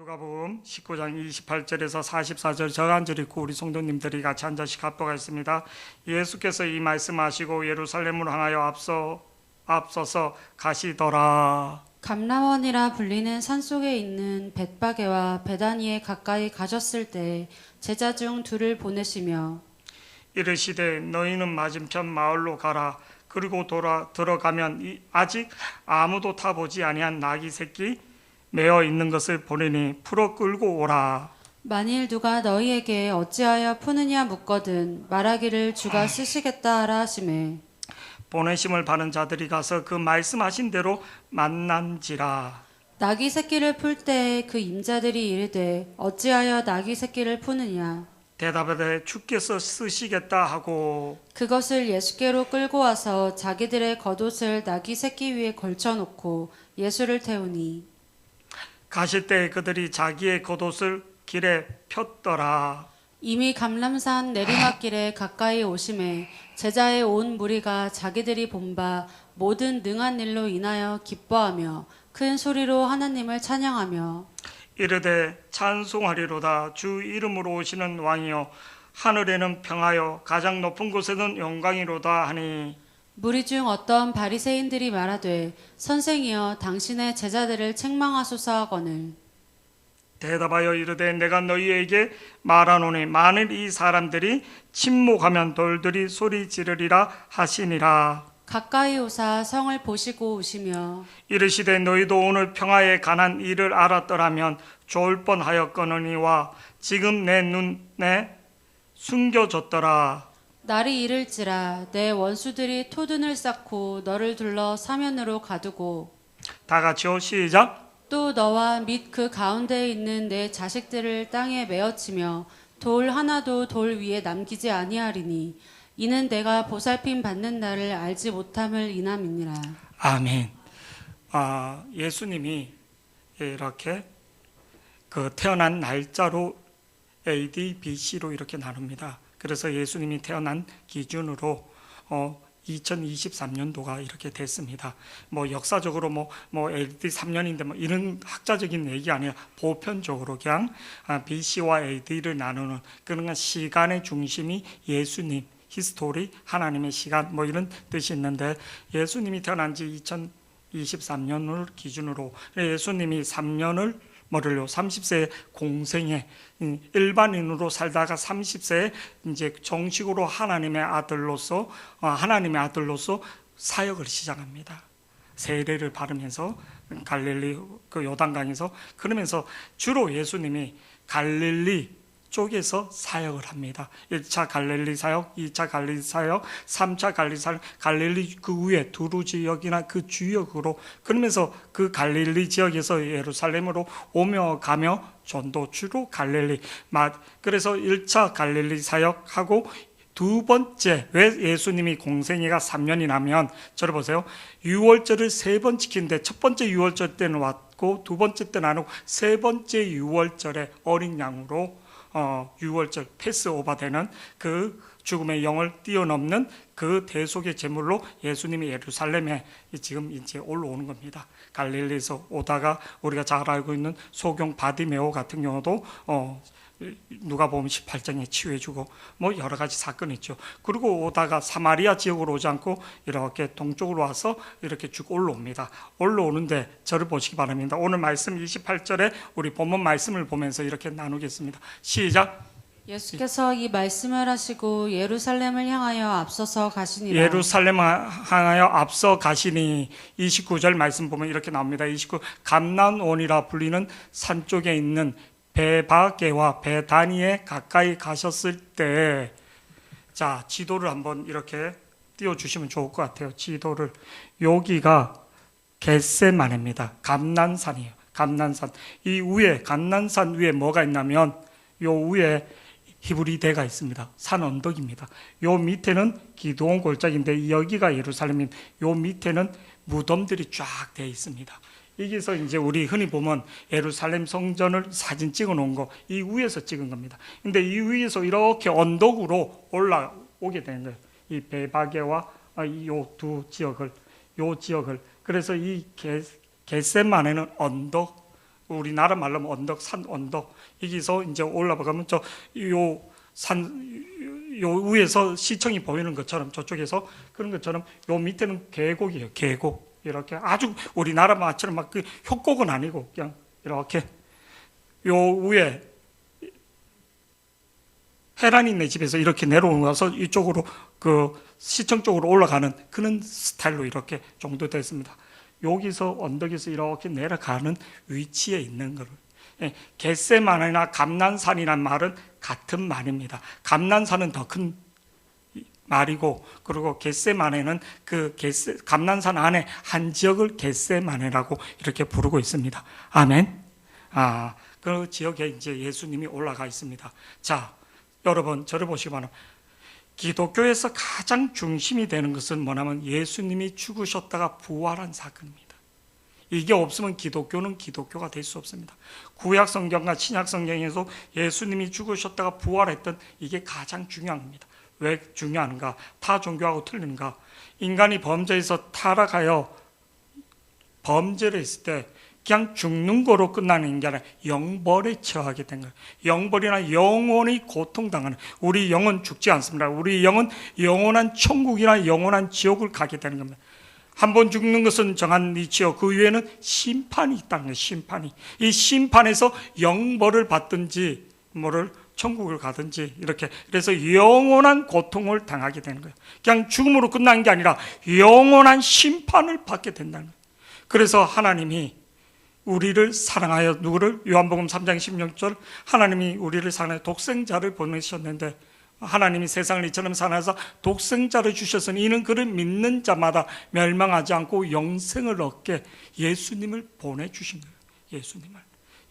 누가복음 19장 28절에서 44절 저간절 읽고 우리 성도님들이 같이 한 절씩 합독하겠습니다. 예수께서 이 말씀하시고 예루살렘으로 향하여 앞서서 가시더라. 감람원이라 불리는 산속에 있는 벳바게와 베다니에 가까이 가셨을 때 제자 중 둘을 보내시며 이르시되 너희는 맞은편 마을로 가라. 그리고 들어가면 아직 아무도 타보지 아니한 나귀 새끼 매어 있는 것을 보내니 풀어 끌고 오라. 만일 누가 너희에게 어찌하여 푸느냐 묻거든 말하기를 주가 쓰시겠다 하라 하시매 보내심을 받은 자들이 가서 그 말씀하신 대로 만난지라. 나귀 새끼를 풀 때 그 임자들이 이르되 어찌하여 나귀 새끼를 푸느냐 대답하되 주께서 쓰시겠다 하고 그것을 예수께로 끌고 와서 자기들의 겉옷을 나귀 새끼 위에 걸쳐놓고 예수를 태우니 가실 때 그들이 자기의 겉옷을 길에 폈더라. 이미 감람산 내리막길에 가까이 오심에 제자의 온 무리가 자기들이 본 바 모든 능한 일로 인하여 기뻐하며 큰 소리로 하나님을 찬양하며 이르되 찬송하리로다. 주 이름으로 오시는 왕이여 하늘에는 평하여 가장 높은 곳에는 영광이로다 하니 무리 중 어떤 바리새인들이 말하되 선생이여 당신의 제자들을 책망하소서 하거늘 대답하여 이르되 내가 너희에게 말하노니 만일 이 사람들이 침묵하면 돌들이 소리 지르리라 하시니라. 가까이 오사 성을 보시고 오시며 이르시되 너희도 오늘 평화에 관한 일을 알았더라면 좋을 뻔하였거니와 지금 내 눈에 숨겨졌더라. 날이 이를지라 내 원수들이 토둔을 쌓고 너를 둘러 사면으로 가두고 다 같이요 시작. 또 너와 및 그 가운데에 있는 내 자식들을 땅에 메어치며 돌 하나도 돌 위에 남기지 아니하리니 이는 내가 보살핌 받는 날을 알지 못함을 인함이니라. 아멘. 예수님이 이렇게 그 태어난 날짜로 AD, BC로 이렇게 나눕니다. 그래서 예수님이 태어난 기준으로 2023년도가 이렇게 됐습니다. 뭐 역사적으로 뭐 AD 3년인데 뭐 이런 학자적인 얘기 아니라 보편적으로 그냥 BC와 AD를 나누는 그런 시간의 중심이 예수님, 히스토리, 하나님의 시간 뭐 이런 뜻이 있는데 예수님이 태어난 지 2023년을 기준으로 예수님이 3년을 30세 공생에 일반인으로 살다가 30세에 이제 정식으로 하나님의 아들로서 사역을 시작합니다. 세례를 받으면서 갈릴리 그 요단강에서 그러면서 주로 예수님이 갈릴리 쪽에서 사역을 합니다. 1차 갈릴리 사역, 2차 갈릴리 사역, 3차 갈릴리 사역, 갈릴리 그 위에 두루 지역이나 그 주역으로 그러면서 그 갈릴리 지역에서 예루살렘으로 오며 가며 전도 주로 갈릴리 그래서 1차 갈릴리 사역하고 두 번째 왜 예수님이 공생애가 3년이 나면 저를 보세요. 유월절을 3번 지키는데 첫 번째 유월절 때는 왔고 두 번째 때는 안 오고 세 번째 유월절에 어린 양으로 유월절 패스오버 되는 그 죽음의 영을 뛰어넘는 그 대속의 제물로 예수님이 예루살렘에 지금 이제 올라오는 겁니다. 갈릴리에서 오다가 우리가 잘 알고 있는 소경 바디메오 같은 경우도 누가복음 18장에 치유해주고 뭐 여러 가지 사건이 있죠. 그리고 오다가 사마리아 지역으로 오지 않고 이렇게 동쪽으로 와서 이렇게 쭉 올라옵니다. 올라오는데 저를 보시기 바랍니다. 오늘 말씀 28절에 우리 본문 말씀을 보면서 이렇게 나누겠습니다. 시작. 예수께서 이 말씀을 하시고 예루살렘을 향하여 앞서서 가시니라. 예루살렘 향하여 앞서 가시니 29절 말씀 보면 이렇게 나옵니다. 29 감람원이라 불리는 산 쪽에 있는 벳바게와 베다니에 가까이 가셨을 때, 자 지도를 한번 이렇게 띄워주시면 좋을 것 같아요. 지도를 여기가 겟세마네입니다. 감난산이에요. 감난산 이 위에 감난산 위에 뭐가 있냐면 요 위에 히브리대가 있습니다. 산 언덕입니다. 요 밑에는 기드온 골짜기인데 여기가 예루살렘인 요 밑에는 무덤들이 쫙 되어 있습니다. 여기서 이제 우리 흔히 보면 예루살렘 성전을 사진 찍어 놓은 거 이 위에서 찍은 겁니다. 근데 이 위에서 이렇게 언덕으로 올라오게 되는 거예요. 이 벳바게와 요 두 지역을 그래서 이 겟세마네는 언덕 우리나라 말로 하면 언덕, 산 언덕. 여기서 이제 올라가면 요 위에서 시청이 보이는 것처럼, 저쪽에서 그런 것처럼 요 밑에는 계곡이에요. 계곡. 이렇게 아주 우리나라 말처럼 막 그 협곡은 아니고 그냥 이렇게 요 위에 해란이 내 집에서 이렇게 내려오면서 이쪽으로 그 시청 쪽으로 올라가는 그런 스타일로 이렇게 정도 됐습니다. 여기서 언덕에서 이렇게 내려가는 위치에 있는 거를 겟세마네나 감난산이란 말은 같은 말입니다. 감난산은 더 큰 말이고, 그리고 겟세마네는 그 감난산 안에 한 지역을 겟세마네라고 이렇게 부르고 있습니다. 아멘. 그 지역에 이제 예수님이 올라가 있습니다. 자, 여러분 저를 보시기 바랍니다. 기독교에서 가장 중심이 되는 것은 뭐냐면 예수님이 죽으셨다가 부활한 사건입니다. 이게 없으면 기독교는 기독교가 될 수 없습니다. 구약 성경과 신약 성경에서 예수님이 죽으셨다가 부활했던 이게 가장 중요합니다. 왜 중요한가? 타 종교하고 틀린가? 인간이 범죄에서 타락하여 범죄를 했을 때 그냥 죽는 거로 끝나는 게 아니라 영벌에 처하게 된 거예요. 영벌이나 영원히 고통당하는, 우리 영은 죽지 않습니다. 우리 영은 영원한 천국이나 영원한 지옥을 가게 되는 겁니다. 한 번 죽는 것은 정한 이치요, 그 위에는 심판이 있다는 거예요. 심판이. 이 심판에서 영벌을 받든지 뭐를 천국을 가든지 이렇게, 그래서 영원한 고통을 당하게 되는 거예요. 그냥 죽음으로 끝난 게 아니라 영원한 심판을 받게 된다는 거예요. 그래서 하나님이 우리를 사랑하여, 누구를? 요한복음 3장 16절, 하나님이 우리를 사랑하여 독생자를 보내셨는데, 하나님이 세상을 이처럼 사랑하사 독생자를 주셨으니 이는 그를 믿는 자마다 멸망하지 않고 영생을 얻게 예수님을 보내주신 거예요.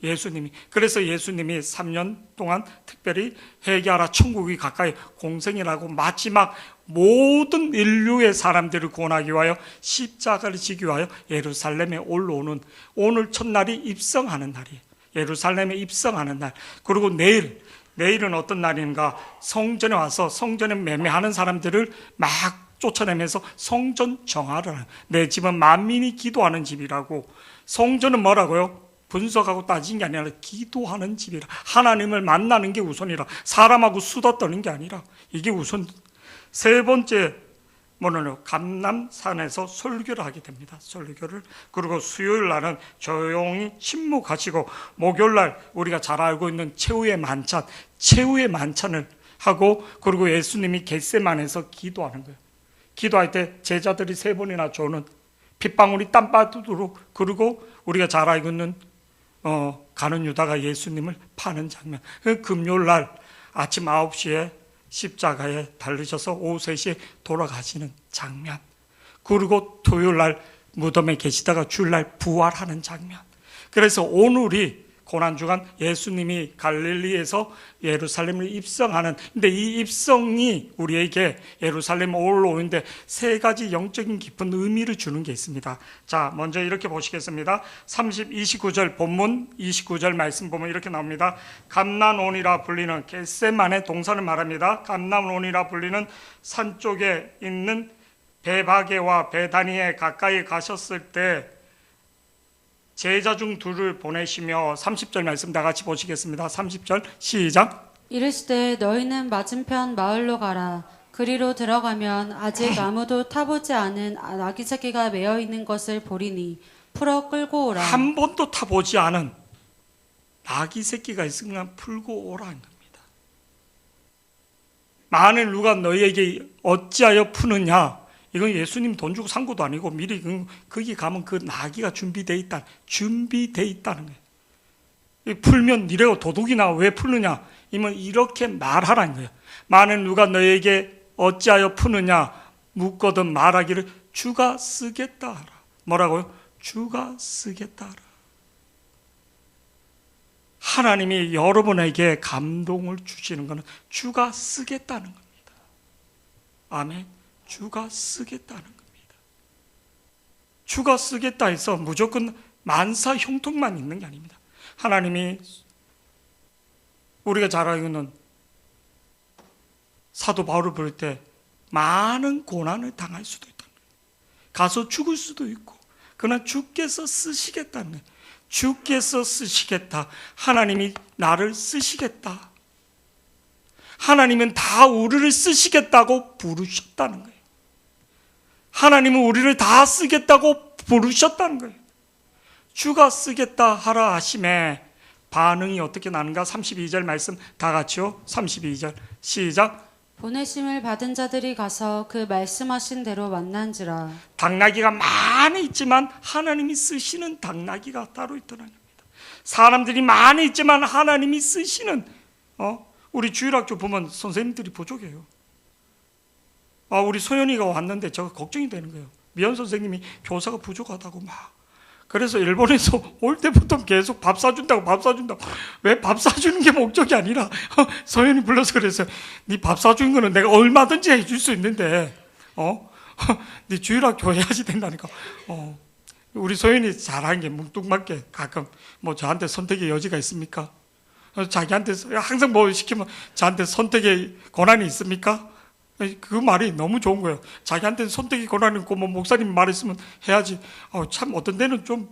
예수님이. 그래서 예수님이 3년 동안 특별히 회개하라, 천국이 가까이, 공생이라고 마지막 모든 인류의 사람들을 구원하기 위하여 십자가를 지기 위하여 예루살렘에 올라오는, 오늘 첫날이 입성하는 날이에요. 예루살렘에 입성하는 날. 그리고 내일은 어떤 날인가? 성전에 와서 성전에 매매하는 사람들을 막 쫓아내면서 성전 정화를 하는, 내 집은 만민이 기도하는 집이라고. 성전은 뭐라고요? 분석하고 따진 게 아니라 기도하는 집이라. 하나님을 만나는 게 우선이라. 사람하고 수다 떠는 게 아니라 이게 우선. 세 번째 뭐냐면 감람산에서 설교를 하게 됩니다. 설교를. 그리고 수요일 날은 조용히 침묵하시고, 목요일 날 우리가 잘 알고 있는 최후의 만찬을 하고, 그리고 예수님이 겟세마네에서 기도하는 거예요. 기도할 때 제자들이 3번이나 조는 핏방울이 땀바도록, 그리고 우리가 잘 알고 있는 가룟 유다가 예수님을 파는 장면. 금요일 날 아침 9시에 십자가에 달리셔서 오후 3시에 돌아가시는 장면. 그리고 토요일 날 무덤에 계시다가 주일날 부활하는 장면. 그래서 오늘이 고난주간 예수님이 갈릴리에서 예루살렘을 입성하는, 근데 이 입성이 우리에게 예루살렘에 올라오는데 3가지 영적인 깊은 의미를 주는 게 있습니다. 자, 먼저 이렇게 보시겠습니다. 29절 본문 29절 말씀 보면 이렇게 나옵니다. 감난온이라 불리는, 겟세마네 동산을 말합니다. 감난온이라 불리는 산 쪽에 있는 베바게와 베다니에 가까이 가셨을 때 제자 중 2를 보내시며, 30절 말씀 다 같이 보시겠습니다. 30절 시작. 이르시되 너희는 맞은편 마을로 가라. 그리로 들어가면 아직 아무도 타보지 않은 아기 새끼가 매어 있는 것을 보리니 풀어 끌고 오라. 한 번도 타보지 않은 아기 새끼가 있으면 풀고 오라는 겁니다. 만일 누가 너희에게 어찌하여 푸느냐, 이건 예수님 돈 주고 산 것도 아니고 미리 거기 가면 그 나귀가 준비되어 있다는 거예요. 풀면 니네가 도둑이나 왜 풀느냐, 이면 이렇게 말하라는 거예요. 만일 누가 너에게 어찌하여 푸느냐 묻거든 말하기를 주가 쓰겠다 하라. 뭐라고요? 주가 쓰겠다 하라. 하나님이 여러분에게 감동을 주시는 것은 주가 쓰겠다는 겁니다. 아멘. 주가 쓰겠다는 겁니다. 주가 쓰겠다 해서 무조건 만사 형통만 있는 게 아닙니다. 하나님이 우리가 잘 알고 있는 사도 바울을 부를 때 많은 고난을 당할 수도 있다는 거예요. 가서 죽을 수도 있고, 그러나 주께서 쓰시겠다는 거예요. 주께서 쓰시겠다. 하나님이 나를 쓰시겠다. 하나님은 다 우리를 쓰시겠다고 부르셨다는 거예요. 하나님은 우리를 다 쓰겠다고 부르셨다는 거예요. 주가 쓰겠다 하라 하심에 반응이 어떻게 나는가? 32절 말씀 다 같이요. 32절 시작. 보내심을 받은 자들이 가서 그 말씀하신 대로 만난지라. 당나귀가 많이 있지만 하나님이 쓰시는 당나귀가 따로 있더라는 겁니다. 사람들이 많이 있지만 하나님이 쓰시는 우리 주일학교 보면 선생님들이 부족해요. 우리 소연이가 왔는데 제가 걱정이 되는 거예요. 미연 선생님이 교사가 부족하다고 막. 그래서 일본에서 올 때부터 계속 밥 사준다고. 왜 밥 사주는 게 목적이 아니라 소연이 불러서 그랬어요. 네 밥 사주는 거는 내가 얼마든지 해줄 수 있는데 네 주일학교 해야지 된다니까. 우리 소연이 잘하는 게 뭉뚱맞게 가끔 뭐 저한테 선택의 여지가 있습니까? 자기한테 항상 뭐 시키면 저한테 선택의 권한이 있습니까? 그 말이 너무 좋은 거예요. 자기한테는 선택의 권한이 있고 뭐 목사님 말했으면 해야지. 참 어떤 데는 좀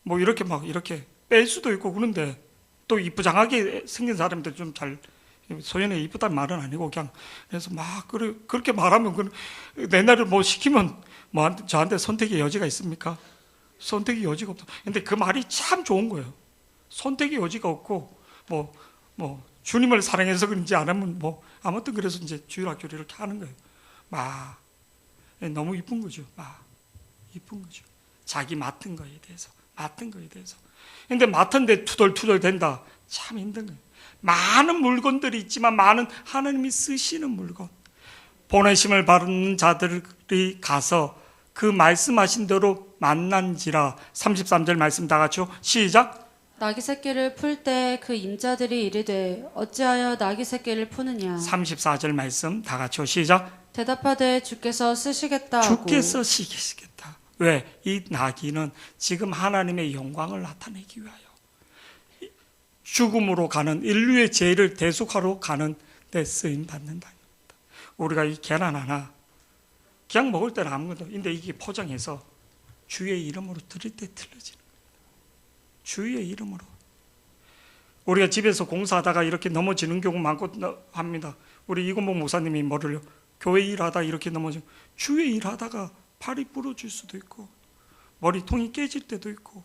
뭐 이렇게 막 이렇게 뺄 수도 있고 그런데 또 이쁘장하게 생긴 사람들 좀 잘 소연이 이쁘다는 말은 아니고 그냥 그래서 막 그렇게 말하면 내 날을 뭐 시키면 뭐 저한테 선택의 여지가 있습니까? 선택의 여지가 없다. 근데 그 말이 참 좋은 거예요. 선택의 여지가 없고 뭐 주님을 사랑해서 그런지 안 하면 뭐 아무튼 그래서 이제 주일학교를 이렇게 하는 거예요. 막 너무 이쁜 거죠. 막 이쁜 거죠. 자기 맡은 거에 대해서. 근데 맡은데 투덜투덜 된다. 참 힘든 거예요. 많은 물건들이 있지만 많은 하나님이 쓰시는 물건. 보내심을 받는 자들이 가서 그 말씀하신 대로 만난지라. 33절 말씀 다 같이요. 시작. 나귀 새끼를 풀 때 그 임자들이 이르되 어찌하여 나귀 새끼를 푸느냐. 34절 말씀 다 같이요. 시작. 대답하되 주께서 쓰시겠다 하고. 주께서 쓰시겠다. 왜? 이 나귀는 지금 하나님의 영광을 나타내기 위하여 죽음으로 가는 인류의 죄를 대속하러 가는 데 쓰임 받는다. 우리가 이 계란 하나 그냥 먹을 때는 아무것도. 근데 이게 포장해서 주의 이름으로 드릴 때 틀려지는 겁니다. 주의 이름으로. 우리가 집에서 공사하다가 이렇게 넘어지는 경우 많고 합니다. 우리 이건복 목사님이 뭐를요? 교회 일하다 이렇게 넘어지고 주의 일하다가 팔이 부러질 수도 있고 머리통이 깨질 때도 있고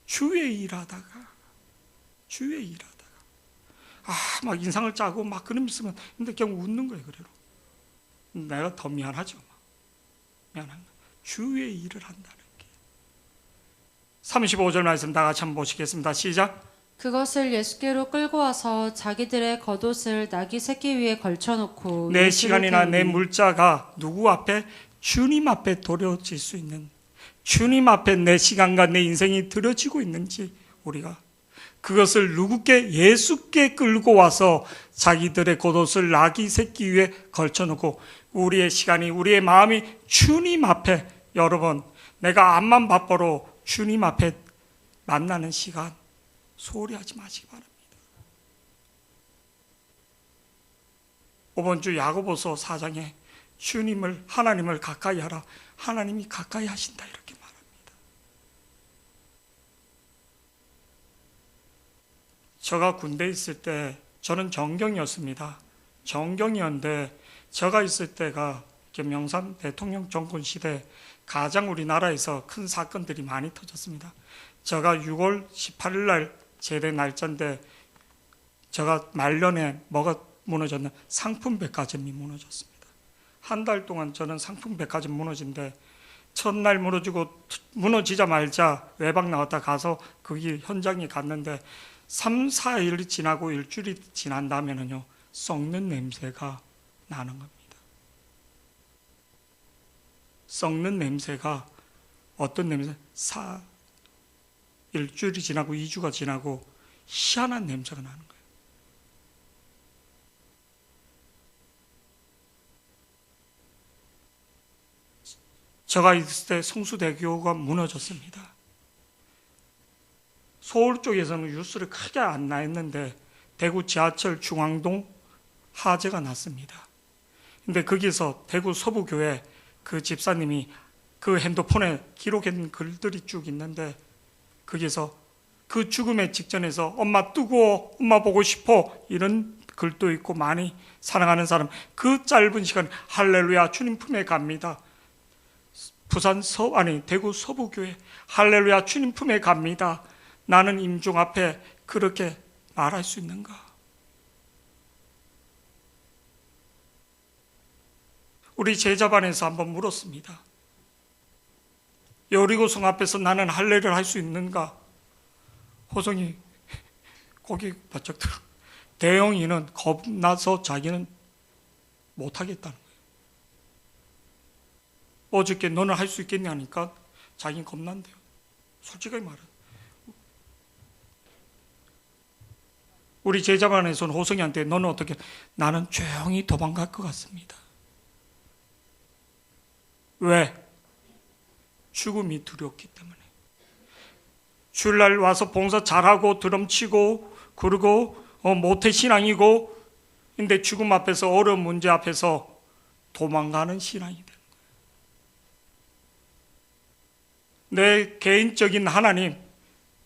주의 일하다가 막 인상을 짜고 막 그런 있으면 근데 그냥 웃는 거예요. 그래로 내가 더 미안하죠. 미안한 거. 주의 일을 한다는 게. 35절 말씀 다 같이 한번 보시겠습니다. 시작. 그것을 예수께로 끌고 와서 자기들의 겉옷을 나귀 새끼 위에 걸쳐놓고 내 시간이나 내 물자가 누구 앞에? 주님 앞에 드려질 수 있는, 주님 앞에 내 시간과 내 인생이 드려지고 있는지 우리가 그것을 누구께? 예수께 끌고 와서 자기들의 겉옷을 나귀 새끼 위에 걸쳐놓고 우리의 시간이, 우리의 마음이 주님 앞에, 여러분 내가 앞만 바빠로 주님 앞에 만나는 시간 소홀히 하지 마시기 바랍니다. 이번 주 야고보서 4장에 주님을, 하나님을 가까이 하라. 하나님이 가까이 하신다 이렇게 말합니다. 제가 군대에 있을 때 저는 정경이었습니다. 정경이었는데 제가 있을 때가 김영삼 대통령 정권 시대 가장 우리나라에서 큰 사건들이 많이 터졌습니다. 제가 6월 18일 날 제대 날짜인데 제가 말년에 뭐가 무너졌나? 상품백화점이 무너졌습니다. 한 달 동안 저는 상품백화점 무너진데 첫날 무너지자마자 외박 나왔다 가서 거기 현장에 갔는데 3, 4일 지나고 일주일이 지난 다음에는요 썩는 냄새가 나는 겁니다. 썩는 냄새가 어떤 냄새? 일주일이 지나고 2주가 지나고 희한한 냄새가 나는 거예요. 제가 있을 때 성수대교가 무너졌습니다. 서울 쪽에서는 뉴스를 크게 안 나했는데 대구 지하철 중앙동 화재가 났습니다. 근데 거기서 대구 서부교회 그 집사님이 그 핸드폰에 기록한 글들이 쭉 있는데 거기서 그 죽음의 직전에서 엄마 뜨거워, 엄마 보고 싶어 이런 글도 있고 많이 사랑하는 사람 그 짧은 시간 할렐루야 주님 품에 갑니다. 대구 서부교회 할렐루야 주님 품에 갑니다. 나는 임종 앞에 그렇게 말할 수 있는가? 우리 제자반에서 한번 물었습니다. 여리고성 앞에서 나는 할례를 할 수 있는가? 호성이 고개 바짝 들어. 대영이는 겁나서 자기는 못하겠다는 거예요. 어저께 너는 할 수 있겠냐 하니까 자기는 겁난대요. 솔직하게 말해. 우리 제자반에서는 호성이한테 너는 어떻게? 나는 조용히 도망갈 것 같습니다. 왜? 죽음이 두렵기 때문에. 주일날 와서 봉사 잘하고 드럼치고 그리고 모태신앙이고 근데 죽음 앞에서 어려운 문제 앞에서 도망가는 신앙이 되는 거예요. 내 개인적인 하나님,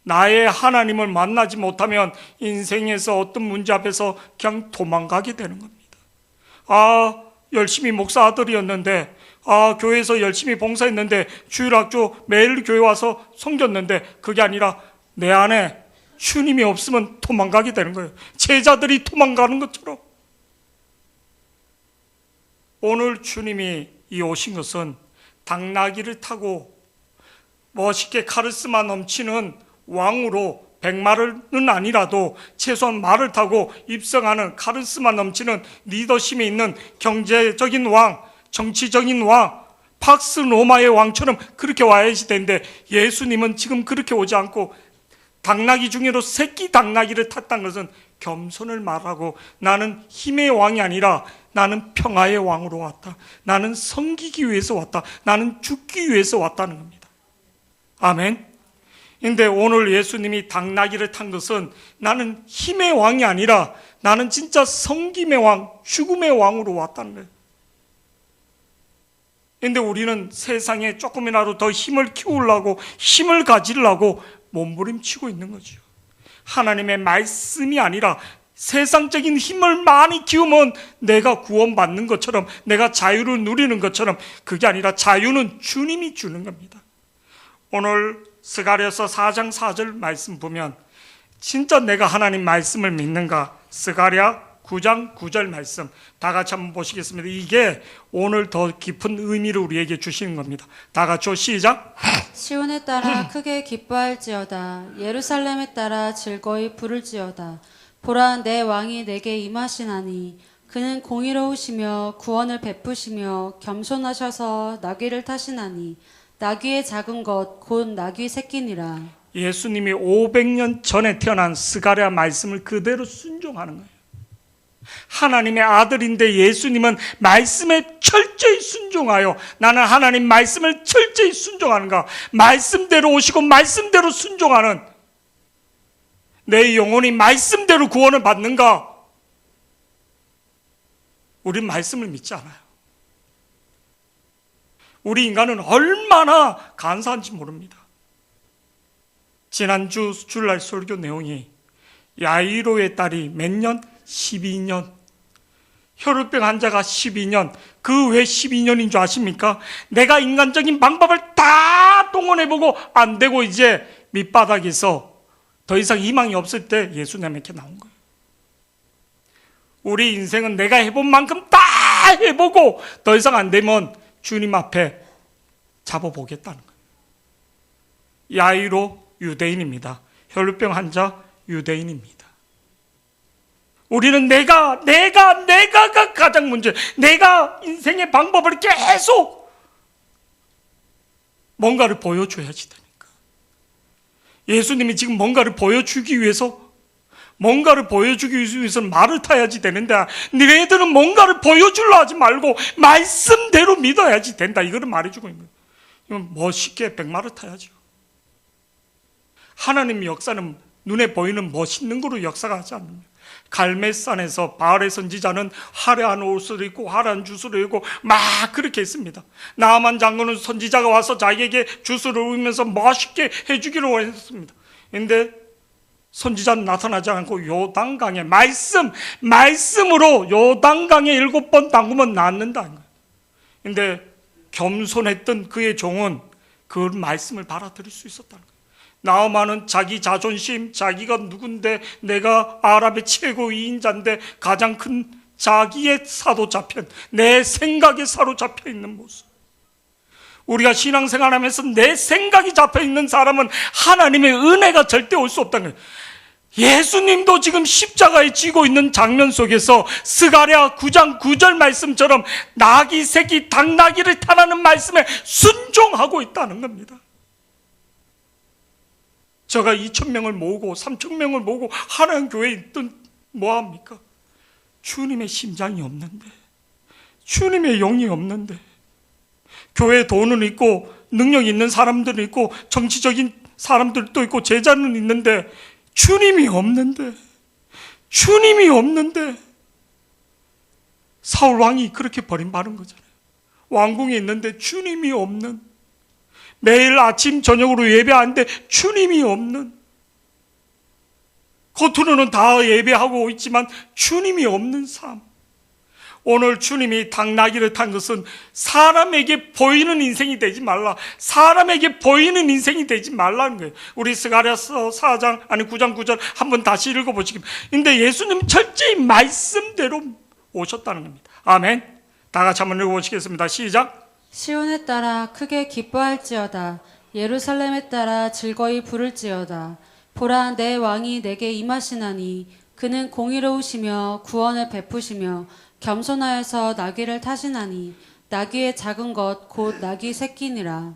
나의 하나님을 만나지 못하면 인생에서 어떤 문제 앞에서 그냥 도망가게 되는 겁니다. 열심히 목사 아들이었는데 교회에서 열심히 봉사했는데 주일학교 매일 교회 와서 섬겼는데 그게 아니라 내 안에 주님이 없으면 도망가게 되는 거예요. 제자들이 도망가는 것처럼. 오늘 주님이 이 오신 것은 당나귀를 타고 멋있게 카리스마 넘치는 왕으로 백마는 아니라도 최소한 말을 타고 입성하는 카리스마 넘치는 리더십이 있는 경제적인 왕, 정치적인 왕, 팍스 로마의 왕처럼 그렇게 와야지 되는데 예수님은 지금 그렇게 오지 않고 당나귀 중에도 새끼 당나귀를 탔다는 것은 겸손을 말하고 나는 힘의 왕이 아니라 나는 평화의 왕으로 왔다. 나는 섬기기 위해서 왔다. 나는 죽기 위해서 왔다는 겁니다. 아멘. 근데 오늘 예수님이 당나귀를 탄 것은 나는 힘의 왕이 아니라 나는 진짜 섬김의 왕, 죽음의 왕으로 왔다는 거예요. 근데 우리는 세상에 조금이라도 더 힘을 키우려고 힘을 가지려고 몸부림치고 있는 거죠. 하나님의 말씀이 아니라 세상적인 힘을 많이 키우면 내가 구원받는 것처럼 내가 자유를 누리는 것처럼 그게 아니라 자유는 주님이 주는 겁니다. 오늘 스가랴서 4장 4절 말씀 보면 진짜 내가 하나님 말씀을 믿는가? 스가랴 9장 9절 말씀 다 같이 한번 보시겠습니다. 이게 오늘 더 깊은 의미를 우리에게 주시는 겁니다. 다 같이 시작. 시온에 따라 크게 기뻐할지어다. 예루살렘에 따라 즐거이 부를지어다. 보라, 내 왕이 내게 임하시나니 그는 공의로우시며 구원을 베푸시며 겸손하셔서 나귀를 타시나니 나귀의 작은 것 곧 나귀 새끼니라. 예수님이 500년 전에 태어난 스가랴 말씀을 그대로 순종하는 거예요. 하나님의 아들인데 예수님은 말씀에 철저히 순종하여 나는 하나님 말씀을 철저히 순종하는가? 말씀대로 오시고 말씀대로 순종하는 내 영혼이 말씀대로 구원을 받는가? 우린 말씀을 믿지 않아요. 우리 인간은 얼마나 간사한지 모릅니다. 지난주 주일날 설교 내용이 야이로의 딸이 몇 년? 12년. 혈우병 환자가 12년. 그 왜 12년인 줄 아십니까? 내가 인간적인 방법을 다 동원해보고 안 되고 이제 밑바닥에서 더 이상 희망이 없을 때 예수님에게 나온 거예요. 우리 인생은 내가 해본 만큼 다 해보고 더 이상 안 되면 주님 앞에 잡아보겠다는 거예요. 야이로 유대인입니다. 혈루병 환자 유대인입니다. 우리는 내가 가장 문제, 내가 인생의 방법을 계속 뭔가를 보여줘야지 되니까. 예수님이 지금 뭔가를 보여주기 위해서는 말을 타야지 되는데 너희들은 뭔가를 보여주려 하지 말고 말씀대로 믿어야지 된다. 이거를 말해주고 있는 거예요. 멋있게 백마를 타야죠. 하나님의 역사는 눈에 보이는 멋있는 거로 역사하지 않습니다. 갈멜산에서 바알의 선지자는 화려한 옷을 입고 화려한 주스를 입고 막 그렇게 했습니다. 나아만 장군은 선지자가 와서 자기에게 주스를 우면서 멋있게 해주기로 했습니다. 그런데 선지자는 나타나지 않고 요단강에 말씀으로 요단강에 7번 담그면 낫는다는 거예요. 그런데 겸손했던 그의 종은 그 말씀을 받아들일 수 있었다는 거예요. 나아만은 자기 자존심, 자기가 누군데, 내가 아랍의 최고 2인자인데 가장 큰 자기의 사로잡힌, 내 생각에 사로잡혀 있는 모습. 우리가 신앙생활하면서 내 생각이 잡혀있는 사람은 하나님의 은혜가 절대 올 수 없다는 거예요. 예수님도 지금 십자가에 쥐고 있는 장면 속에서 스가랴 9장 9절 말씀처럼 나귀 새끼 당나귀를 타라는 말씀에 순종하고 있다는 겁니다. 제가 2,000명을 모으고 3,000명을 모으고 하나님 교회에 있던 뭐합니까? 주님의 심장이 없는데, 주님의 영이 없는데, 교회에 돈은 있고 능력 있는 사람들은 있고 정치적인 사람들도 있고 제자는 있는데 주님이 없는데 사울 왕이 그렇게 버림받은 거잖아요. 왕궁에 있는데 주님이 없는, 매일 아침 저녁으로 예배하는데 주님이 없는, 겉으로는 다 예배하고 있지만 주님이 없는 삶. 오늘 주님이 당나귀를 탄 것은 사람에게 보이는 인생이 되지 말라, 사람에게 보이는 인생이 되지 말라는 거예요. 우리 스가랴서 9장 9절 한번 다시 읽어보시겠습니다. 근데 예수님 철저히 말씀대로 오셨다는 겁니다. 아멘. 다 같이 한번 읽어보시겠습니다. 시작. 시온에 따라 크게 기뻐할지어다. 예루살렘에 따라 즐거이 부를지어다. 보라, 내 왕이 내게 임하시나니 그는 공의로우시며 구원을 베푸시며 겸손하여서 나귀를 타시나니 나귀의 작은 것 곧 나귀 새끼니라.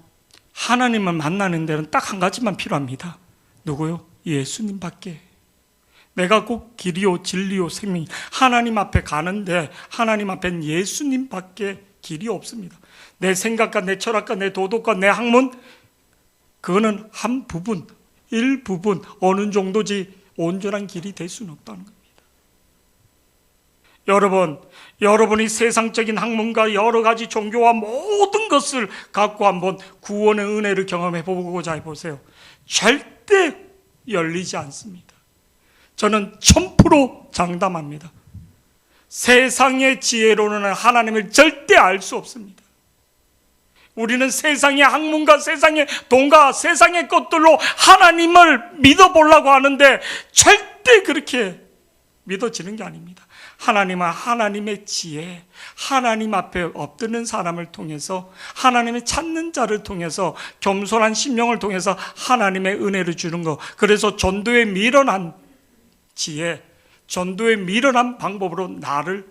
하나님을 만나는 데는 딱 한 가지만 필요합니다. 누구요? 예수님밖에. 내가 꼭 길이요 진리요 생명, 하나님 앞에 가는데 하나님 앞엔 예수님밖에 길이 없습니다. 내 생각과 내 철학과 내 도덕과 내 학문, 그거는 한 부분, 일부분, 어느 정도지 온전한 길이 될 수는 없다는 겁니다. 여러분이 세상적인 학문과 여러 가지 종교와 모든 것을 갖고 한번 구원의 은혜를 경험해 보고자 해보세요. 절대 열리지 않습니다. 저는 1000% 장담합니다. 세상의 지혜로는 하나님을 절대 알 수 없습니다. 우리는 세상의 학문과 세상의 돈과 세상의 것들로 하나님을 믿어보려고 하는데 절대 그렇게 믿어지는 게 아닙니다. 하나님은 하나님의 지혜, 하나님 앞에 엎드는 사람을 통해서, 하나님을 찾는 자를 통해서, 겸손한 심령을 통해서 하나님의 은혜를 주는 것. 그래서 전도에 미련한 지혜, 전도에 미련한 방법으로 나를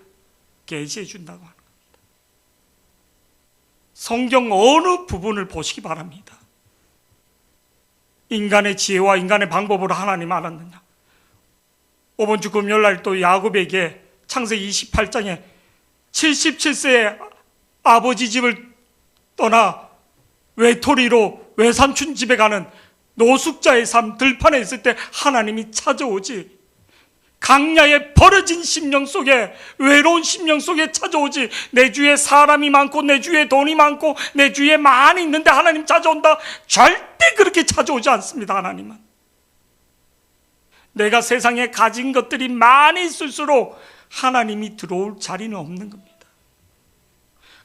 계시해 준다고 하는 겁니다. 성경 어느 부분을 보시기 바랍니다. 인간의 지혜와 인간의 방법으로 하나님 알았느냐. 이번 주 금요일날 또 야곱에게 창세기 28장에 77세에 아버지 집을 떠나 외톨이로 외삼촌 집에 가는 노숙자의 삶, 들판에 있을 때 하나님이 찾아오지, 강야에 버려진 심령 속에, 외로운 심령 속에 찾아오지, 내 주위에 사람이 많고 내 주위에 돈이 많고 내 주위에 많이 있는데 하나님 찾아온다? 절대 그렇게 찾아오지 않습니다. 하나님은 내가 세상에 가진 것들이 많이 있을수록 하나님이 들어올 자리는 없는 겁니다.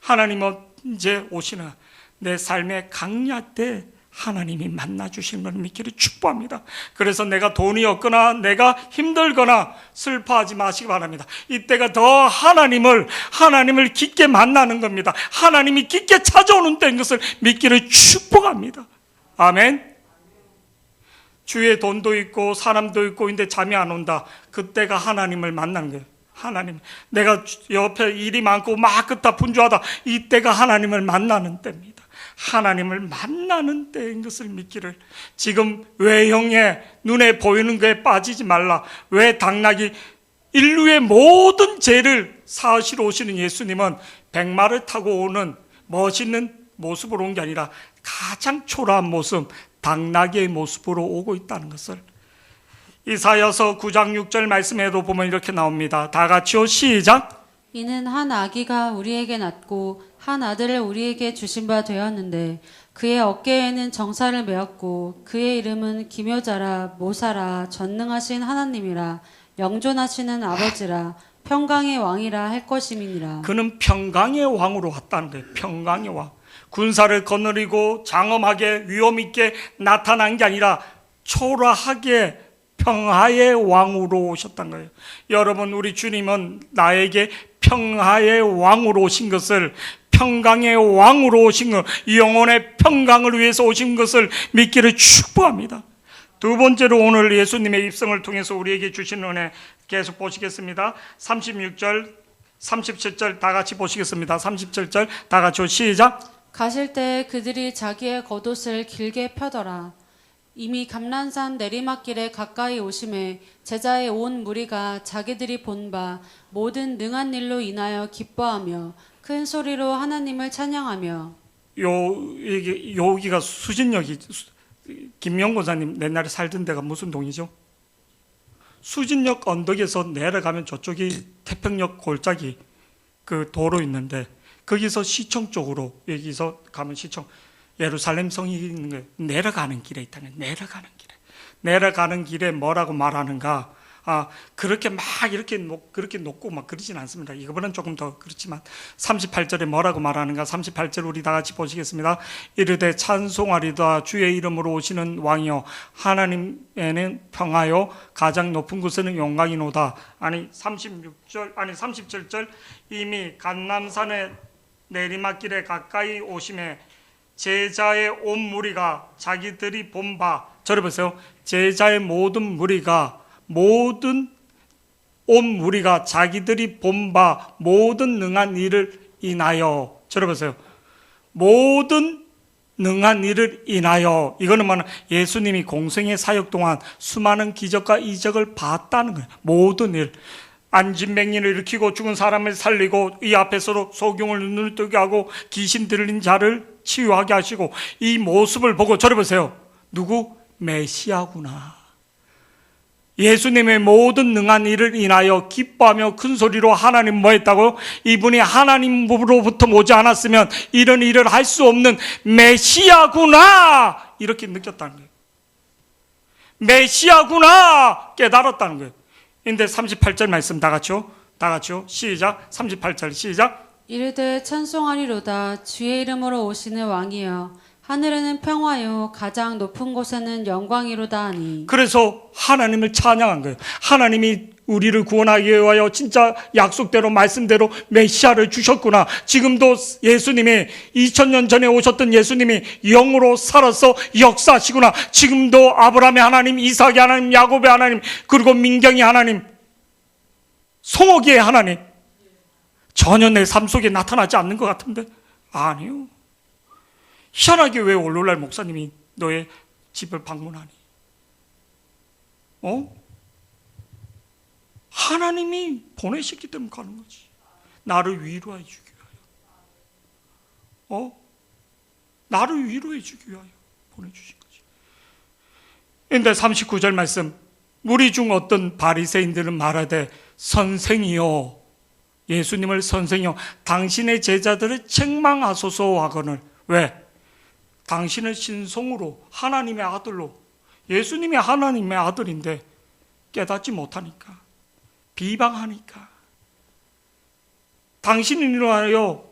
하나님은 이제 오시나 내 삶의 강야 때 하나님이 만나주시는 것을 믿기를 축복합니다. 그래서 내가 돈이 없거나 내가 힘들거나 슬퍼하지 마시기 바랍니다. 이때가 더 하나님을 깊게 만나는 겁니다. 하나님이 깊게 찾아오는 때인 것을 믿기를 축복합니다. 아멘. 주위에 돈도 있고 사람도 있고 근데 잠이 안 온다. 그때가 하나님을 만나는 거예요. 하나님, 내가 옆에 일이 많고 막 그따 분주하다. 이때가 하나님을 만나는 때입니다. 하나님을 만나는 때인 것을 믿기를. 지금 외형에 눈에 보이는 거에 빠지지 말라. 왜 당나귀, 인류의 모든 죄를 사하시러 오시는 예수님은 백마를 타고 오는 멋있는 모습으로 온 게 아니라 가장 초라한 모습, 당나귀의 모습으로 오고 있다는 것을 이사야서 9장 6절 말씀에도 보면 이렇게 나옵니다. 다 같이요, 시작. 이는 한 아기가 우리에게 낳고 한 아들을 우리에게 주신 바 되었는데 그의 어깨에는 정사를 메었고 그의 이름은 기묘자라 모사라 전능하신 하나님이라 영존하시는 아버지라 평강의 왕이라 할 것임이니라. 그는 평강의 왕으로 왔다는 거예요. 평강의 왕. 군사를 거느리고 장엄하게 위험 있게 나타난 게 아니라 초라하게 평화의 왕으로 오셨단 거예요. 여러분, 우리 주님은 나에게 평화의 왕으로 오신 것을, 평강의 왕으로 오신 것, 영혼의 평강을 위해서 오신 것을 믿기를 축복합니다. 두 번째로 오늘 예수님의 입성을 통해서 우리에게 주신 은혜 계속 보시겠습니다. 36절, 37절 다 같이 보시겠습니다. 37절 다 같이 시작. 가실 때 그들이 자기의 겉옷을 길게 펴더라. 이미 감람산 내리막길에 가까이 오심에 제자의 온 무리가 자기들이 본 바 모든 능한 일로 인하여 기뻐하며 큰 소리로 하나님을 찬양하며. 여기가 수진역이, 김영 권사님 옛날에 살던 데가 무슨 동이죠? 수진역 언덕에서 내려가면 저쪽이 태평역 골짜기 그 도로 있는데 거기서 시청 쪽으로, 여기서 가면 시청, 예루살렘 성이 있는 거예요. 내려가는 길에 있다는 거예요. 내려가는 길에 뭐라고 말하는가? 그렇게 막 그렇게 높고 막 그러진 않습니다. 이거보다는 조금 더 그렇지만 38절에 뭐라고 말하는가? 38절 우리 다 같이 보시겠습니다. 이르되 찬송하리다 주의 이름으로 오시는 왕이요 하나님에는 평화요 가장 높은 곳에는 영광이노다. 37절 이미 감람산의 내리막길에 가까이 오심에 제자의 온 무리가 자기들이 본 바, 저를 보세요. 제자의 모든 온 무리가 자기들이 본 바 모든 능한 일을 인하여, 저를 보세요. 모든 능한 일을 인하여, 이거는 뭐냐, 예수님이 공생의 사역 동안 수많은 기적과 이적을 봤다는 거예요. 모든 일. 안진뱅이를 일으키고 죽은 사람을 살리고 이 앞에서도 소경을 눈을 뜨게 하고 귀신 들린 자를 치유하게 하시고, 이 모습을 보고 저를 보세요. 누구? 메시아구나. 예수님의 모든 능한 일을 인하여 기뻐하며 큰 소리로 하나님 뭐 했다고? 이분이 하나님으로부터 오지 않았으면 이런 일을 할 수 없는 메시아구나, 이렇게 느꼈다는 거예요. 메시아구나 깨달았다는 거예요. 근데 38절 말씀 다 같이요 시작. 38절 시작. 이르되 찬송하리로다 주의 이름으로 오시는 왕이여 하늘에는 평화요 가장 높은 곳에는 영광이로다 하니. 그래서 하나님을 찬양한 거예요. 하나님이 우리를 구원하기 위하여 진짜 약속대로 말씀대로 메시아를 주셨구나. 지금도 예수님이 2000년 전에 오셨던 예수님이 영으로 살아서 역사하시구나. 지금도 아브라함의 하나님, 이삭의 하나님, 야곱의 하나님, 그리고 민경의 하나님, 송호기의 하나님, 전혀 내 삶 속에 나타나지 않는 것 같은데, 아니요. 희한하게 왜 오늘날 목사님이 너의 집을 방문하니? 하나님이 보내셨기 때문에 가는 거지. 나를 위로해 주기 위하여. 나를 위로해 주기 위하여 보내주신 거지. 그런데 39절 말씀, 무리 중 어떤 바리새인들은 말하되 선생이요, 예수님을 선생이요 당신의 제자들을 책망하소서 하거늘. 왜? 당신을 신성으로 하나님의 아들로, 예수님이 하나님의 아들인데 깨닫지 못하니까, 비방하니까, 당신을 인하여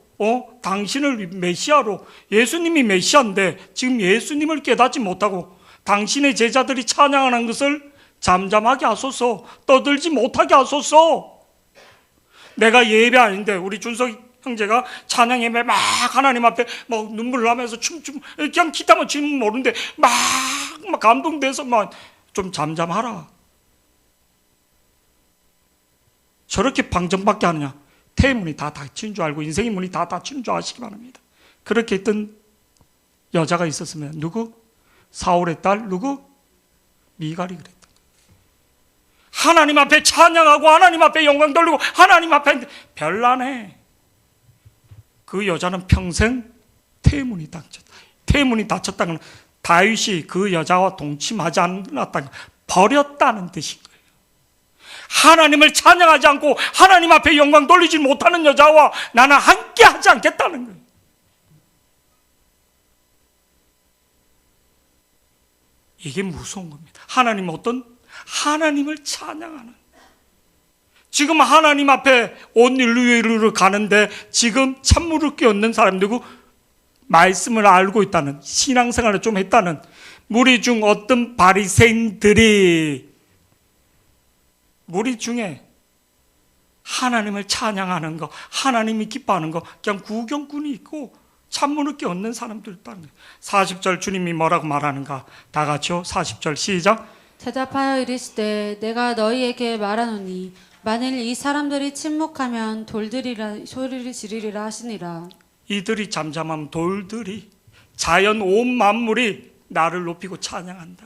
당신을 메시아로, 예수님이 메시아인데 지금 예수님을 깨닫지 못하고 당신의 제자들이 찬양하는 것을 잠잠하게 하소서, 떠들지 못하게 하소서. 내가 예배 아닌데 우리 준석 형제가 찬양 예배 막 하나님 앞에 막 눈물 나면서 그냥 기타만 치면 모르는데 막 감동돼서 막 좀 잠잠하라. 저렇게 방정받게 하느냐? 태문이 다 닫힌 줄 알고 인생의 문이 다 닫힌 줄 아시기 바랍니다. 그렇게 했던 여자가 있었으면 누구? 사울의 딸 누구? 미갈이 그랬다. 하나님 앞에 찬양하고 하나님 앞에 영광 돌리고 하나님 앞에 별나네. 그 여자는 평생 태문이 닫혔다. 태문이 닫혔다는 건 다윗이 그 여자와 동침하지 않았다. 버렸다는 뜻인 거예요. 하나님을 찬양하지 않고 하나님 앞에 영광 돌리지 못하는 여자와 나는 함께 하지 않겠다는 거예요. 이게 무서운 겁니다. 하나님을 찬양하는. 지금 하나님 앞에 온 인류에 이르러 가는데 지금 찬물을 끼얹는 사람들이고 말씀을 알고 있다는, 신앙생활을 좀 했다는 무리 중 어떤 바리새인들이 무리 중에 하나님을 찬양하는 거, 하나님이 기뻐하는 거 그냥 구경꾼이 있고 찬물을 끼얹는 사람들 있다는 거예요. 40절 주님이 뭐라고 말하는가? 다 같이요. 40절 시작. 대답하여 이르시되 내가 너희에게 말하노니 만일 이 사람들이 침묵하면 돌들이라 소리를 지르리라 하시니라. 이들이 잠잠하면 돌들이, 자연 온 만물이 나를 높이고 찬양한다.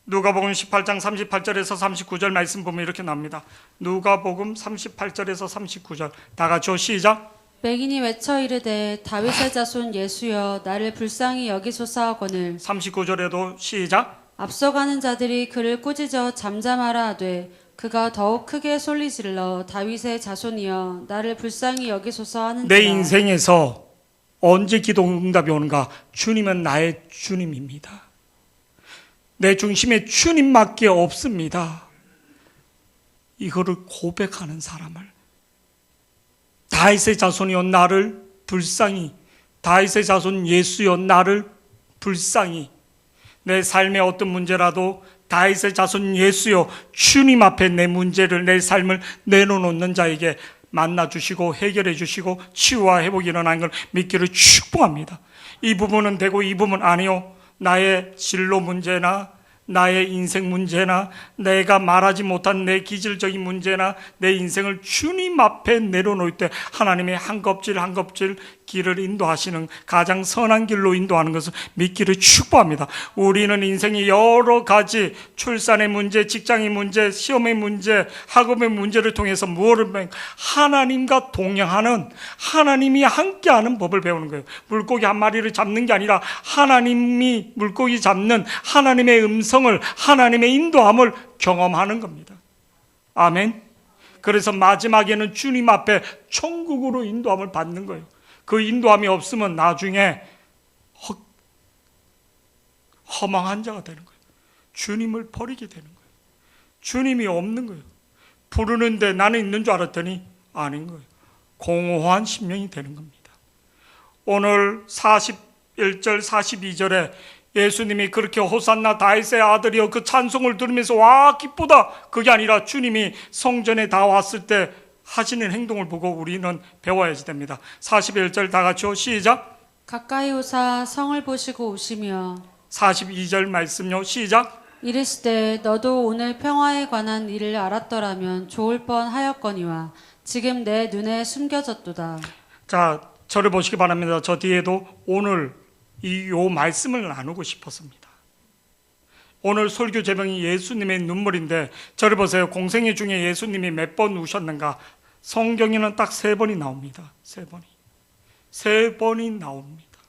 누가복음 18장 38절에서 39절 말씀 보면 이렇게 나옵니다. 누가복음 38절에서 39절 다 같이 시작. 맹인이 외쳐 이르되 다윗의 자손 예수여 나를 불쌍히 여기소서 하거늘 39절에도 시작. 앞서가는 자들이 그를 꾸짖어 잠잠하라 하되 그가 더욱 크게 소리질러 다윗의 자손이여 나를 불쌍히 여기소서 하는지라. 내 인생에서 언제 기도 응답이 오는가? 주님은 나의 주님입니다. 내 중심에 주님밖에 없습니다. 이거를 고백하는 사람을, 다윗의 자손이여 나를 불쌍히, 다윗의 자손 예수여 나를 불쌍히, 내 삶의 어떤 문제라도 다윗의 자손 예수여 주님 앞에 내 문제를, 내 삶을 내려놓는 자에게 만나주시고 해결해 주시고 치유와 회복이 일어나는 걸 믿기를 축복합니다. 이 부분은 되고 이 부분 아니요, 나의 진로 문제나 나의 인생 문제나 내가 말하지 못한 내 기질적인 문제나 내 인생을 주님 앞에 내려놓을 때 하나님이 한 껍질 한 껍질 길을 인도하시는, 가장 선한 길로 인도하는 것을 믿기를 축복합니다. 우리는 인생이 여러 가지 출산의 문제, 직장의 문제, 시험의 문제, 학업의 문제를 통해서 무엇을 하나님과 동행하는, 하나님이 함께하는 법을 배우는 거예요. 물고기 한 마리를 잡는 게 아니라 하나님이 물고기 잡는 하나님의 음성을, 하나님의 인도함을 경험하는 겁니다. 아멘. 그래서 마지막에는 주님 앞에 천국으로 인도함을 받는 거예요. 그 인도함이 없으면 나중에 허망한 자가 되는 거예요. 주님을 버리게 되는 거예요. 주님이 없는 거예요. 부르는데 나는 있는 줄 알았더니 아닌 거예요. 공허한 심령이 되는 겁니다. 오늘 41절 42절에 예수님이 그렇게 호산나 다윗의 아들이여 그 찬송을 들으면서 와 기쁘다, 그게 아니라 주님이 성전에 다 왔을 때 하시는 행동을 보고 우리는 배워야지 됩니다. 41절 다 같이요. 시작. 가까이 오사 성을 보시고 오시며 42절 말씀요. 시작. 이르시되 너도 오늘 평화에 관한 일을 알았더라면 좋을 뻔하였거니와 지금 내 눈에 숨겨졌도다. 자, 저를 보시기 바랍니다. 저 뒤에도 오늘 요 말씀을 나누고 싶었습니다. 오늘 설교 제목이 예수님의 눈물인데 저를 보세요. 공생애 중에 예수님이 몇 번 우셨는가? 성경에는 딱 3번이 나옵니다. 3번이 나옵니다.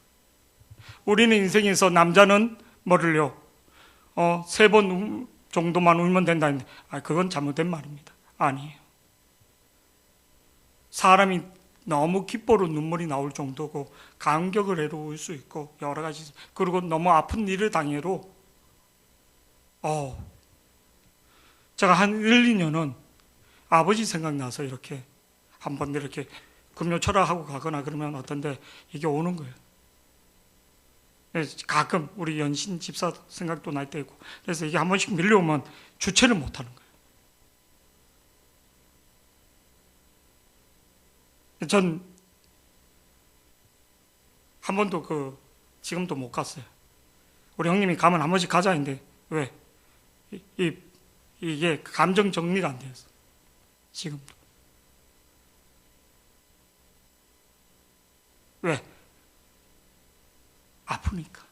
우리는 인생에서 남자는 뭐를요? 3번 정도만 울면 된다는데 그건 잘못된 말입니다. 아니에요. 사람이 너무 기뻐로 눈물이 나올 정도고 감격을 해로 울 수 있고 여러 가지, 그리고 너무 아픈 일을 당해로 제가 한 1, 2년은 아버지 생각나서 이렇게 한번 이렇게 금요 철학하고 가거나 그러면 어떤데 이게 오는 거예요. 가끔 우리 연신 집사 생각도 날 때 있고, 그래서 이게 한 번씩 밀려오면 주체를 못하는 거예요. 전 한 번도 지금도 못 갔어요. 우리 형님이 가면 한 번씩 가자 했는데 왜? 이게 감정 정리가 안 되었어. 지금도. 왜? 아프니까.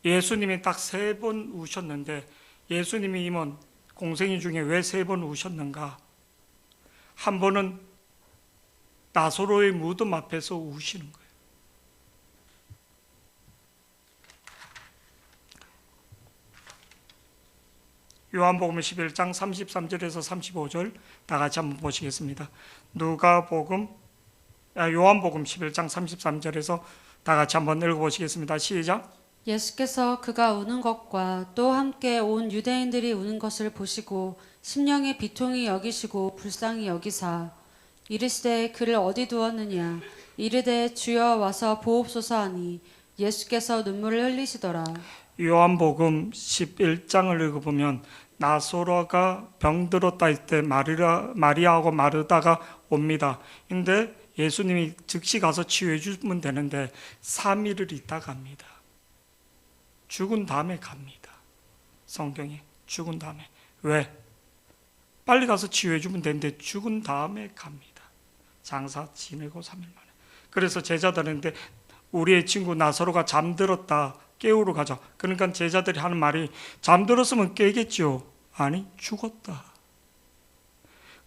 예수님이 딱 3번 우셨는데 예수님이 임원 공생애 중에 왜 3번 우셨는가? 한 번은 나사로의 무덤 앞에서 우시는 거예요. 요한복음 11장 33절에서 35절 다 같이 한번 보시겠습니다. 요한복음 11장 33절에서 다 같이 한번 읽어보시겠습니다. 시작. 예수께서 그가 우는 것과 또 함께 온 유대인들이 우는 것을 보시고 심령의 비통이 여기시고 불쌍히 여기사 이르시되 그를 어디 두었느냐 이르되 주여 와서 보옵소서 하니 예수께서 눈물을 흘리시더라. 요한복음 11장을 읽어보면 나사로가 병들었다 할 때 마리아하고 마르다가 옵니다. 근데 예수님이 즉시 가서 치유해 주면 되는데 3일을 있다 갑니다. 죽은 다음에 갑니다. 성경에 죽은 다음에. 왜? 빨리 가서 치유해 주면 되는데 죽은 다음에 갑니다. 장사 지내고 3일 만에. 그래서 제자들한테 우리의 친구 나사로가 잠들었다. 깨우러 가자. 그러니까 제자들이 하는 말이 잠들었으면 깨겠죠. 아니, 죽었다.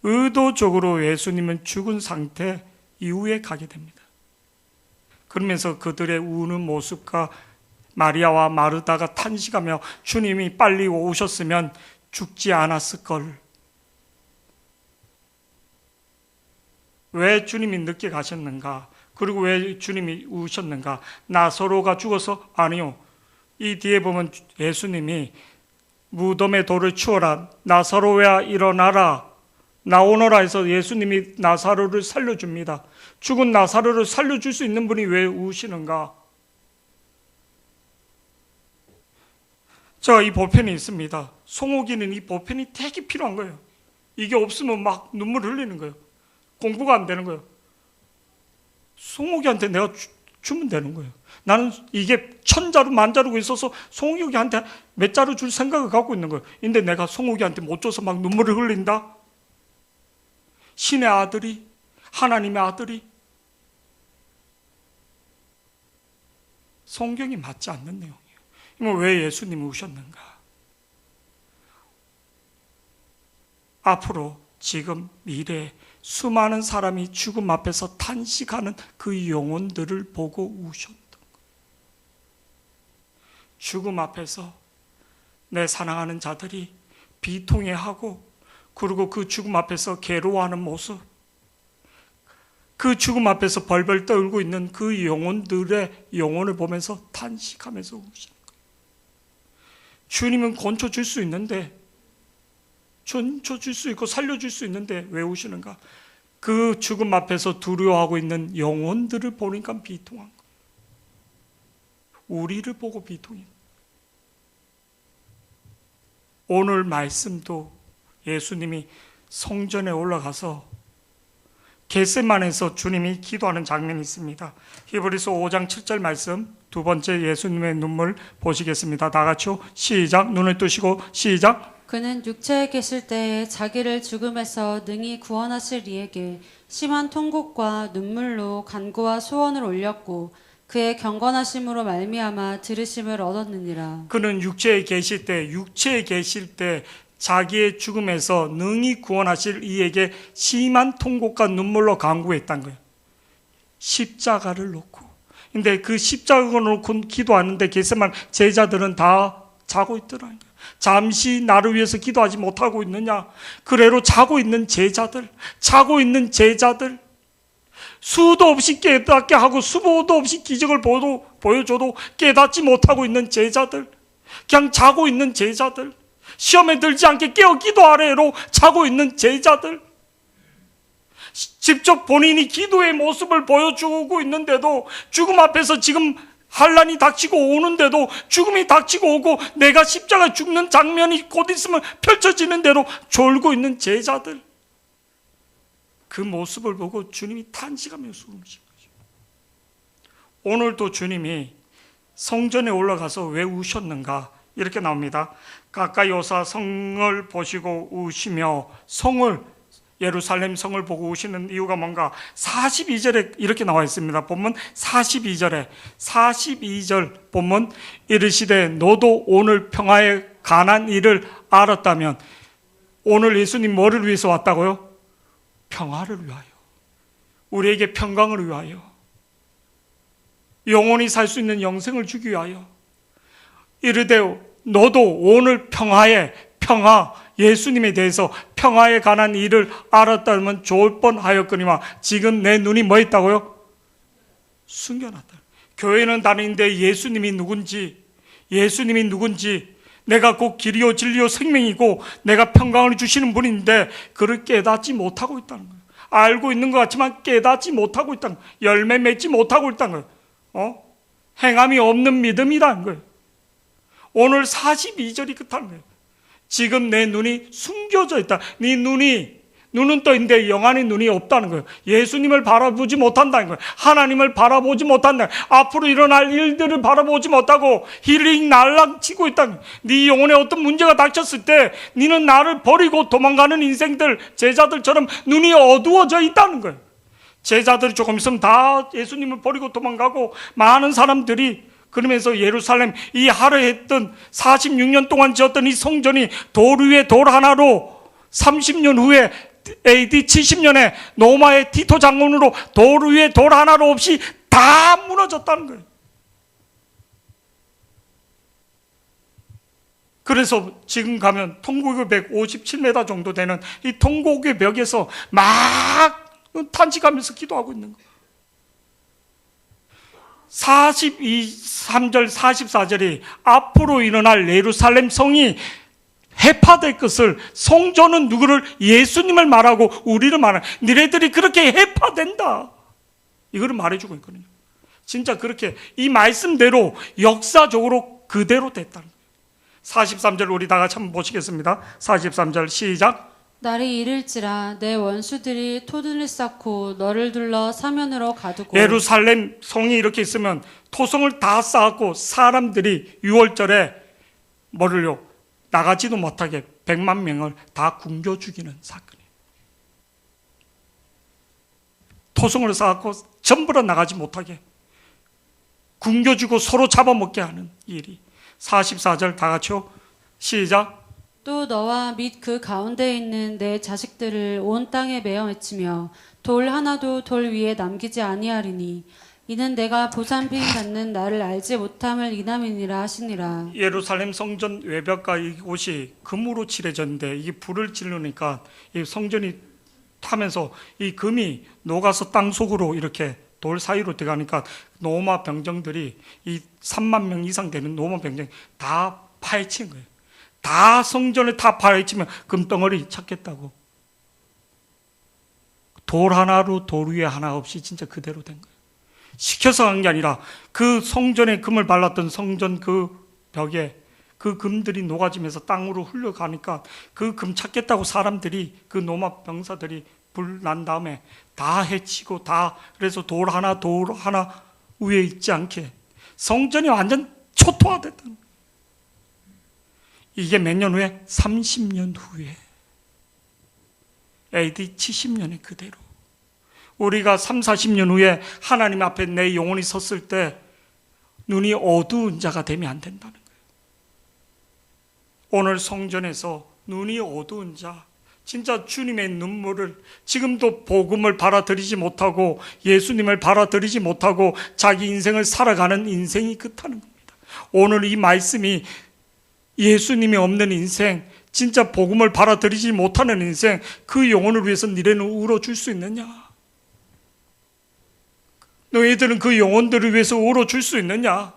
의도적으로 예수님은 죽은 상태 이후에 가게 됩니다. 그러면서 그들의 우는 모습과 마리아와 마르다가 탄식하며 주님이 빨리 오셨으면 죽지 않았을 걸. 왜 주님이 늦게 가셨는가? 그리고 왜 주님이 우셨는가? 나사로가 죽어서? 아니요. 이 뒤에 보면 예수님이 무덤의 돌을 치워라. 나사로야 일어나라. 나오너라 해서 예수님이 나사로를 살려줍니다. 죽은 나사로를 살려줄 수 있는 분이 왜 우시는가? 제가 이 보편이 있습니다. 송옥이는 이 보편이 되게 필요한 거예요. 이게 없으면 막 눈물 흘리는 거예요. 공부가 안 되는 거예요. 송옥이한테 내가 주면 되는 거예요. 나는 이게 천자루 만자루고 있어서 송옥이한테 몇 자루 줄 생각을 갖고 있는 거예요. 근데 내가 송옥이한테 못 줘서 막 눈물을 흘린다? 신의 아들이, 하나님의 아들이 성경이 맞지 않는 내용이에요. 그럼 왜 예수님이 우셨는가? 앞으로, 지금, 미래에 수많은 사람이 죽음 앞에서 탄식하는 그 영혼들을 보고 우셨던 거예요. 죽음 앞에서 내 사랑하는 자들이 비통해하고 그리고 그 죽음 앞에서 괴로워하는 모습, 그 죽음 앞에서 벌벌 떨고 있는 그 영혼들의 영혼을 보면서 탄식하면서 우시는 거예요. 주님은 건져 줄 수 있는데, 건져 줄 수 있고 살려줄 수 있는데 왜 우시는가? 그 죽음 앞에서 두려워하고 있는 영혼들을 보니까 비통한 거예요. 우리를 보고 비통해요. 오늘 말씀도 예수님이 성전에 올라가서 겟세마네에서 주님이 기도하는 장면이 있습니다. 히브리서 5장 7절 말씀, 두 번째 예수님의 눈물 보시겠습니다. 다 같이요. 시작. 눈을 뜨시고 시작. 그는 육체에 계실 때에 자기를 죽음에서 능히 구원하실 이에게 심한 통곡과 눈물로 간구와 소원을 올렸고 그의 경건하심으로 말미암아 들으심을 얻었느니라. 그는 육체에 계실 때 자기의 죽음에서 능히 구원하실 이에게 심한 통곡과 눈물로 간구했다는 거예요. 십자가를 놓고. 근데 그 십자가를 놓고 기도하는데 겟세마네 제자들은 다 자고 있더라고요. 잠시 나를 위해서 기도하지 못하고 있느냐? 그래로 자고 있는 제자들, 수도 없이 깨닫게 하고 수보도 없이 기적을 보여줘도 깨닫지 못하고 있는 제자들, 그냥 자고 있는 제자들, 시험에 들지 않게 깨어 기도하래로 자고 있는 제자들, 직접 본인이 기도의 모습을 보여주고 있는데도 죽음 앞에서 지금 환난이 닥치고 오는데도 죽음이 닥치고 오고 내가 십자가에 죽는 장면이 곧 있으면 펼쳐지는 대로 졸고 있는 제자들, 그 모습을 보고 주님이 탄식하며 숨으신 거죠. 오늘도 주님이 성전에 올라가서 왜 우셨는가? 이렇게 나옵니다. 가까이 오사 성을 보시고 우시며, 예루살렘 성을 보고 우시는 이유가 뭔가? 42절에 이렇게 나와 있습니다. 본문 42절 본문, 이르시되 너도 오늘 평화에 관한 일을 알았다면. 오늘 예수님 뭐를 위해서 왔다고요? 평화를 위하여. 우리에게 평강을 위하여, 영원히 살 수 있는 영생을 주기 위하여 이르되 너도 오늘 평화, 예수님에 대해서 평화에 관한 일을 알았다면 좋을 뻔하였거니와 지금 내 눈이 뭐 했다고요? 숨겨놨다. 교회는 다니는데 예수님이 누군지 내가 곧 길이요 진리요 생명이고 내가 평강을 주시는 분인데 그를 깨닫지 못하고 있다는 거예요. 알고 있는 것 같지만 깨닫지 못하고 있다는 거예요. 열매 맺지 못하고 있다는 거예요. 행함이 없는 믿음이라는 거예요. 오늘 42절이 그렇다는 거예요. 지금 내 눈이 숨겨져 있다. 네 눈은 떠 있는데 영안의 눈이 없다는 거예요. 예수님을 바라보지 못한다는 거예요. 하나님을 바라보지 못한다. 앞으로 일어날 일들을 바라보지 못하고 힐링 날랑치고 있다는 거예요. 네 영혼에 어떤 문제가 닥쳤을 때 네는 나를 버리고 도망가는 인생들, 제자들처럼 눈이 어두워져 있다는 거예요. 제자들이 조금 있으면 다 예수님을 버리고 도망가고 많은 사람들이 그러면서 예루살렘 이 하루 했던 46년 동안 지었던 이 성전이 돌 위에 돌 하나로 30년 후에 AD 70년에 로마의 티토 장군으로 돌 위에 돌 하나로 없이 다 무너졌다는 거예요. 그래서 지금 가면 통곡의 벽 57m 정도 되는 이 통곡의 벽에서 막 탄식하면서 기도하고 있는 거예요. 43절 44절이 앞으로 일어날 예루살렘 성이 해파될 것을, 성전은 누구를? 예수님을 말하고 우리를 말하는, 니네들이 그렇게 해파된다, 이거를 말해주고 있거든요. 진짜 그렇게 이 말씀대로 역사적으로 그대로 됐다는 거예요. 43절 우리 다 같이 한번 보시겠습니다. 43절 시작. 날이 이를지라 내 원수들이 토들을 쌓고 너를 둘러 사면으로 가두고. 예루살렘 성이 이렇게 있으면 토성을 다 쌓았고 사람들이 6월절에 뭐를요? 나가지도 못하게 100만 명을 다 굶겨 죽이는 사건이에요. 토성을 쌓았고 전부 다 나가지 못하게 굶겨주고 서로 잡아먹게 하는 일이. 44절 다 같이요. 시작. 또 너와 및 그 가운데 있는 내 자식들을 온 땅에 매어 헤치며 돌 하나도 돌 위에 남기지 아니하리니 이는 내가 보살핌 받는 나를 알지 못함을 인함이니라 하시니라. 예루살렘 성전 외벽과 이곳이 금으로 칠해졌는데 이게 불을 지르니까 이 성전이 타면서 이 금이 녹아서 땅 속으로 이렇게 돌 사이로 들어가니까 로마 병정들이 이 3만 명 이상 되는 로마 병정이 다 파헤친 거예요. 다 성전을 다 파헤치면 금덩어리 찾겠다고. 돌 하나로 돌 위에 하나 없이 진짜 그대로 된 거예요. 시켜서 한 게 아니라 그 성전에 금을 발랐던 성전 그 벽에 그 금들이 녹아지면서 땅으로 흘러가니까 그 금 찾겠다고 사람들이, 그 로마 병사들이 불 난 다음에 다 해치고 다, 그래서 돌 하나 위에 있지 않게 성전이 완전 초토화됐다는 거예요. 이게 몇 년 후에? 30년 후에 AD 70년에 그대로 우리가 3, 40년 후에 하나님 앞에 내 영혼이 섰을 때 눈이 어두운 자가 되면 안 된다는 거예요. 오늘 성전에서 눈이 어두운 자, 진짜 주님의 눈물을, 지금도 복음을 받아들이지 못하고 예수님을 받아들이지 못하고 자기 인생을 살아가는 인생이 그렇다는 겁니다. 오늘 이 말씀이 예수님이 없는 인생, 진짜 복음을 받아들이지 못하는 인생, 그 영혼을 위해서 니네는 울어줄 수 있느냐? 너희들은 그 영혼들을 위해서 울어줄 수 있느냐?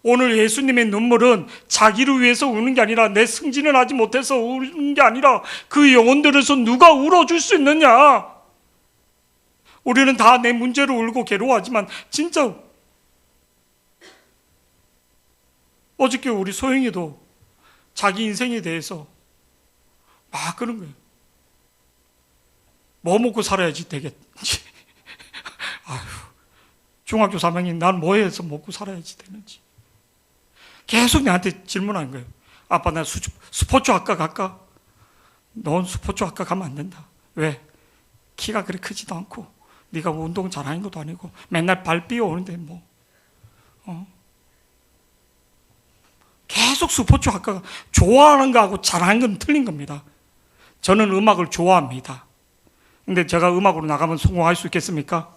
오늘 예수님의 눈물은 자기를 위해서 우는 게 아니라, 내 승진을 하지 못해서 우는 게 아니라 그 영혼들에서 누가 울어줄 수 있느냐? 우리는 다 내 문제로 울고 괴로워하지만 진짜 어저께 우리 소영이도 자기 인생에 대해서 막 그런 거예요. 뭐 먹고 살아야지 되겠지. 아휴, 중학교 3학년 난 뭐 해서 먹고 살아야지 되는지. 계속 나한테 질문하는 거예요. 아빠 나 스포츠학과 갈까? 넌 스포츠학과 가면 안 된다. 왜? 키가 그리 크지도 않고 네가 운동 잘하는 것도 아니고 맨날 발 삐어오는데 뭐. 계속 스포츠학과가 좋아하는 거하고 잘하는 건 틀린 겁니다. 저는 음악을 좋아합니다. 근데 제가 음악으로 나가면 성공할 수 있겠습니까?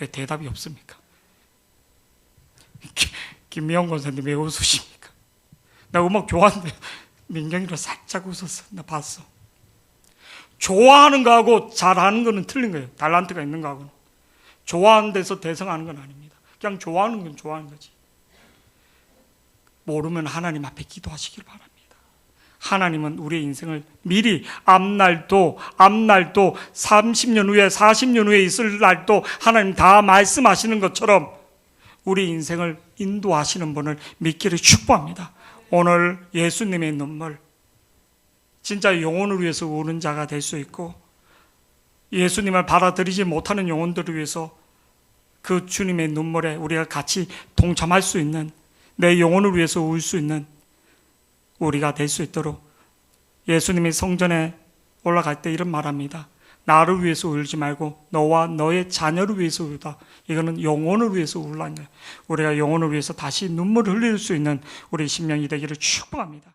왜 대답이 없습니까? 김미영 권사님 왜 웃으십니까? 나 음악 좋아하는데 민경이로 살짝 웃었어. 나 봤어. 좋아하는 거하고 잘하는 거는 틀린 거예요. 달란트가 있는 거하고는. 좋아하는 데서 대성하는 건 아닙니다. 그냥 좋아하는 건 좋아하는 거지. 모르면 하나님 앞에 기도하시길 바랍니다. 하나님은 우리의 인생을 미리 앞날도 30년 후에 40년 후에 있을 날도 하나님 다 말씀하시는 것처럼 우리 인생을 인도하시는 분을 믿기를 축복합니다. 오늘 예수님의 눈물, 진짜 영혼을 위해서 우는 자가 될 수 있고 예수님을 받아들이지 못하는 영혼들을 위해서 그 주님의 눈물에 우리가 같이 동참할 수 있는, 내 영혼을 위해서 울 수 있는 우리가 될 수 있도록 예수님이 성전에 올라갈 때 이런 말합니다. 나를 위해서 울지 말고 너와 너의 자녀를 위해서 울다. 이거는 영혼을 위해서 울라는 거예요. 우리가 영혼을 위해서 다시 눈물을 흘릴 수 있는 우리 심령이 되기를 축복합니다.